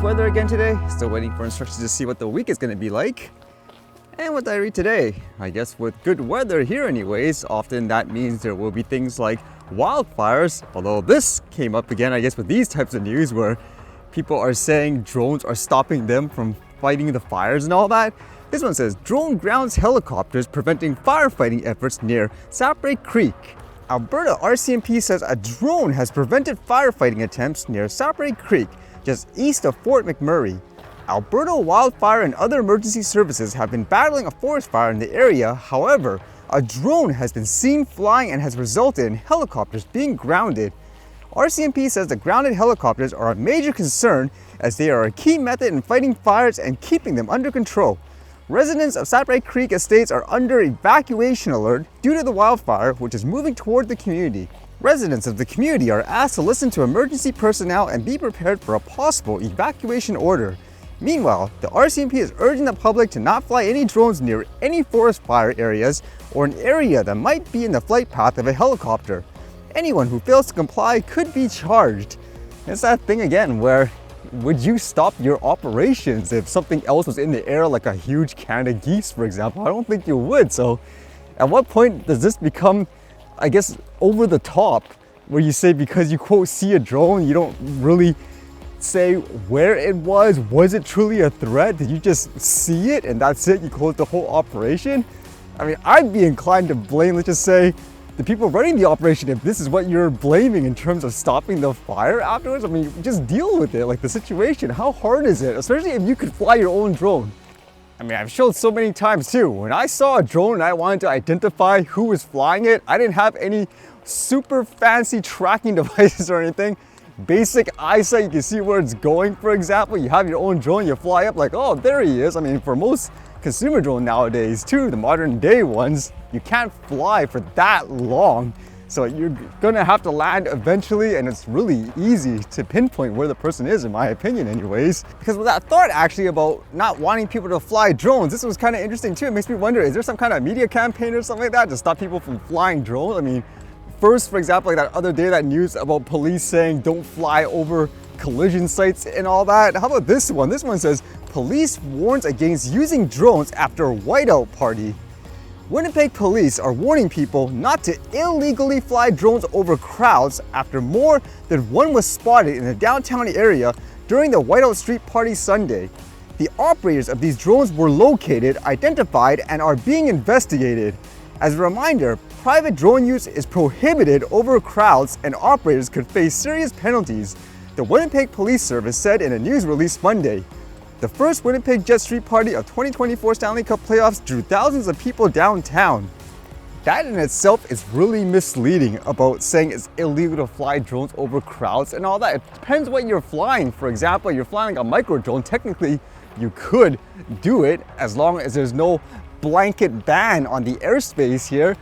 nice weather again today. Still waiting for instructions to see what the week is going to be like. And what did I read today? I guess with good weather here anyways, often that means there will be things like wildfires. Although this came up again, I guess, with these types of news where people are saying drones are stopping them from fighting the fires and all that. This one says, drone grounds helicopters preventing firefighting efforts near Sapre Creek. Alberta RCMP says a drone has prevented firefighting attempts near Sapre Creek, just east of Fort McMurray. Alberta Wildfire and other emergency services have been battling a forest fire in the area. However, a drone has been seen flying and has resulted in helicopters being grounded. RCMP says the grounded helicopters are a major concern as they are a key method in fighting fires and keeping them under control. Residents of Sapre Creek estates are under evacuation alert due to the wildfire, which is moving toward the community. Residents of the community are asked to listen to emergency personnel and be prepared for a possible evacuation order. Meanwhile, the RCMP is urging the public to not fly any drones near any forest fire areas or an area that might be in the flight path of a helicopter. Anyone who fails to comply could be charged. It's that thing again where would you stop your operations if something else was in the air, like a huge Canada geese, for example? I don't think you would. So at what point does this become, I guess, over the top, where you say because you quote see a drone, you don't really say where it was it truly a threat? Did you just see it and that's it? You close the whole operation? I mean, I'd be inclined to blame, let's just say, the people running the operation if this is what you're blaming in terms of stopping the fire afterwards. I mean, just deal with it, like the situation. How hard is it? Especially if you could fly your own drone. I mean, I've showed so many times too. When I saw a drone and I wanted to identify who was flying it, I didn't have any super fancy tracking devices or anything. Basic eyesight, you can see where it's going, for example. You have your own drone, you fly up like, oh, there he is. I mean, for most consumer drone nowadays too, the modern day ones, you can't fly for that long. So you're gonna have to land eventually, and it's really easy to pinpoint where the person is, in my opinion anyways. Because with that thought actually about not wanting people to fly drones, this was kind of interesting too. It makes me wonder, is there some kind of media campaign or something like that to stop people from flying drones? I mean, first, for example, like that other day, that news about police saying don't fly over collision sites and all that. How about this one? This one says, police warns against using drones after Whiteout party. Winnipeg police are warning people not to illegally fly drones over crowds after more than one was spotted in the downtown area during the Whiteout Street Party Sunday. The operators of these drones were located, identified, and are being investigated. As a reminder, private drone use is prohibited over crowds and operators could face serious penalties, the Winnipeg Police Service said in a news release Monday. The first Winnipeg Jet Street Party of 2024 Stanley Cup playoffs drew thousands of people downtown. That in itself is really misleading about saying it's illegal to fly drones over crowds and all that. It depends what you're flying. For example, you're flying a micro drone, technically you could do it as long as there's no blanket ban on the airspace here.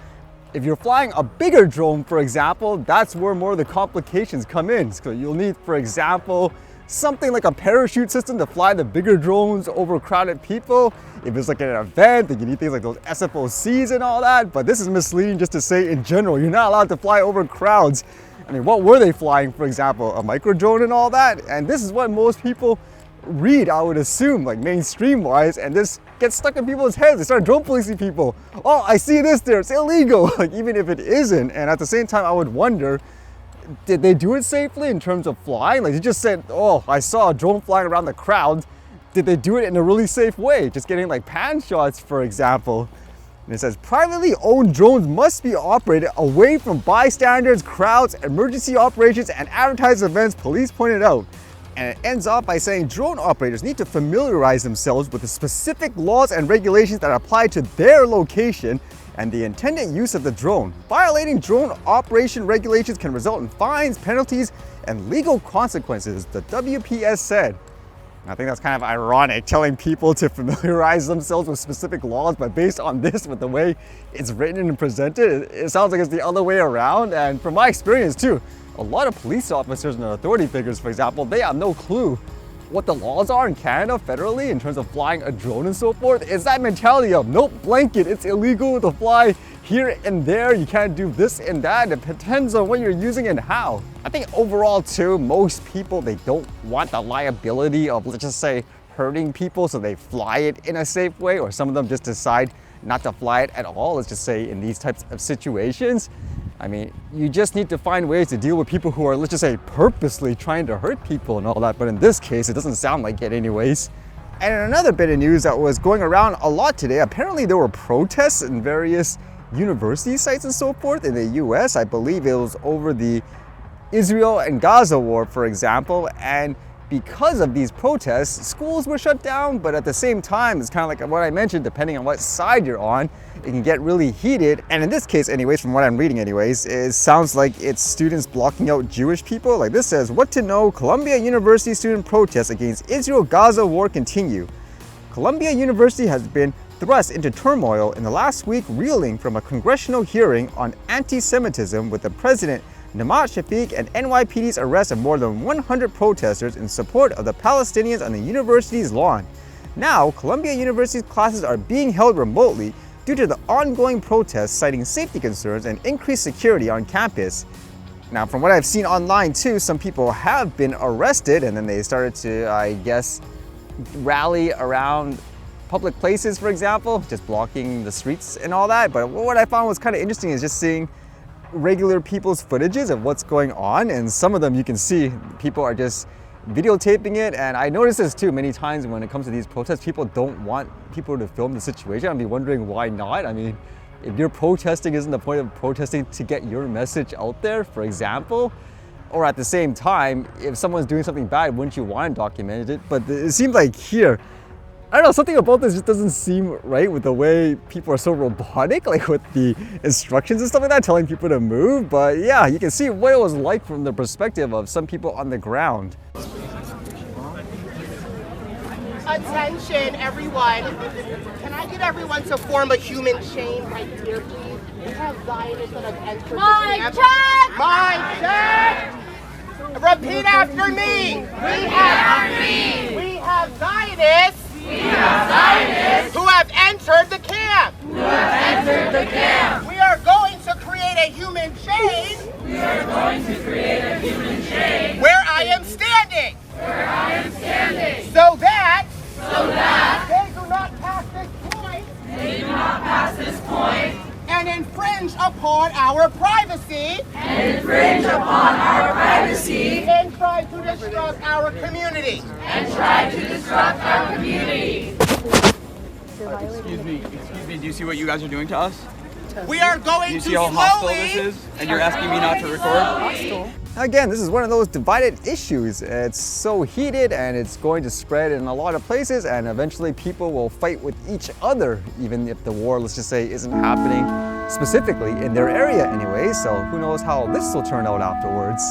If you're flying a bigger drone, for example, that's where more of the complications come in. So you'll need, for example, something like a parachute system to fly the bigger drones over crowded people. If it's like an event, then you need things like those SFOCs and all that. But this is misleading just to say in general, you're not allowed to fly over crowds. I mean, what were they flying, for example? A micro drone and all that? And this is what most people read, I would assume, like mainstream wise, and this gets stuck in people's heads. They start drone policing people. Oh, I see this there, it's illegal. Like, even if it isn't. And at the same time, I would wonder, did they do it safely in terms of flying? Like, you just said, oh, I saw a drone flying around the crowd. Did they do it in a really safe way? Just getting like pan shots, for example. And it says, privately owned drones must be operated away from bystanders, crowds, emergency operations, and advertised events, police pointed out. And it ends off by saying drone operators need to familiarize themselves with the specific laws and regulations that apply to their location and the intended use of the drone. Violating drone operation regulations can result in fines, penalties, and legal consequences, the WPS said. I think that's kind of ironic, telling people to familiarize themselves with specific laws, but based on this, with the way it's written and presented, it sounds like it's the other way around. And from my experience too, a lot of police officers and authority figures, for example, they have no clue what the laws are in Canada federally in terms of flying a drone and so forth. It's that mentality of, nope, blanket, it's illegal to fly here and there. You can't do this and that. It depends on what you're using and how. I think overall too, most people, they don't want the liability of, let's just say, hurting people, so they fly it in a safe way, or some of them just decide not to fly it at all, let's just say in these types of situations. I mean, you just need to find ways to deal with people who are, let's just say, purposely trying to hurt people and all that, but in this case, it doesn't sound like it anyways. And another bit of news that was going around a lot today, apparently there were protests in various university sites and so forth in the US. I believe it was over the Israel and Gaza war, for example, and because of these protests, schools were shut down, but at the same time, it's kind of like what I mentioned, depending on what side you're on, it can get really heated. And in this case anyways, from what I'm reading anyways, it sounds like it's students blocking out Jewish people. Like this says, what to know, Columbia University student protests against Israel-Gaza war continue. Columbia University has been thrust into turmoil in the last week, reeling from a congressional hearing on anti-Semitism with the president Namat Shafiq and NYPD's arrest of more than 100 protesters in support of the Palestinians on the university's lawn. Now, Columbia University's classes are being held remotely due to the ongoing protests, citing safety concerns and increased security on campus. Now, from what I've seen online too, some people have been arrested and then they started to, I guess, rally around public places, for example, just blocking the streets and all that. But what I found was kind of interesting is just seeing regular people's footages of what's going on, and some of them you can see people are just videotaping it. And I noticed this too many times when it comes to these protests, people don't want people to film the situation. I'd be wondering why not. I mean, if you're protesting, isn't the point of protesting to get your message out there, for example? Or at the same time, if someone's doing something bad, wouldn't you want to document it? But it seems like here, I don't know, something about this just doesn't seem right with the way people are so robotic, like with the instructions and stuff like that, telling people to move. But yeah, you can see what it was like from the perspective of some people on the ground. Attention, everyone. Can I get everyone to form a human chain right here, please? We have Zionists that have entered the camp. Mic check! Repeat after me. We have Zionists. Who have entered the camp. We are going to create a human chain. Where I am standing. So that they do not pass this point. And infringe upon our privacy. And try to disrupt our community. Excuse me, do you see what you guys are doing to us? We are going Do you to see how hostile this is? And you're asking me not to record? Again, this is one of those divided issues. It's so heated and it's going to spread in a lot of places, and eventually people will fight with each other, even if the war, let's just say, isn't happening specifically in their area anyway. So who knows how this will turn out afterwards.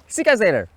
See you guys later.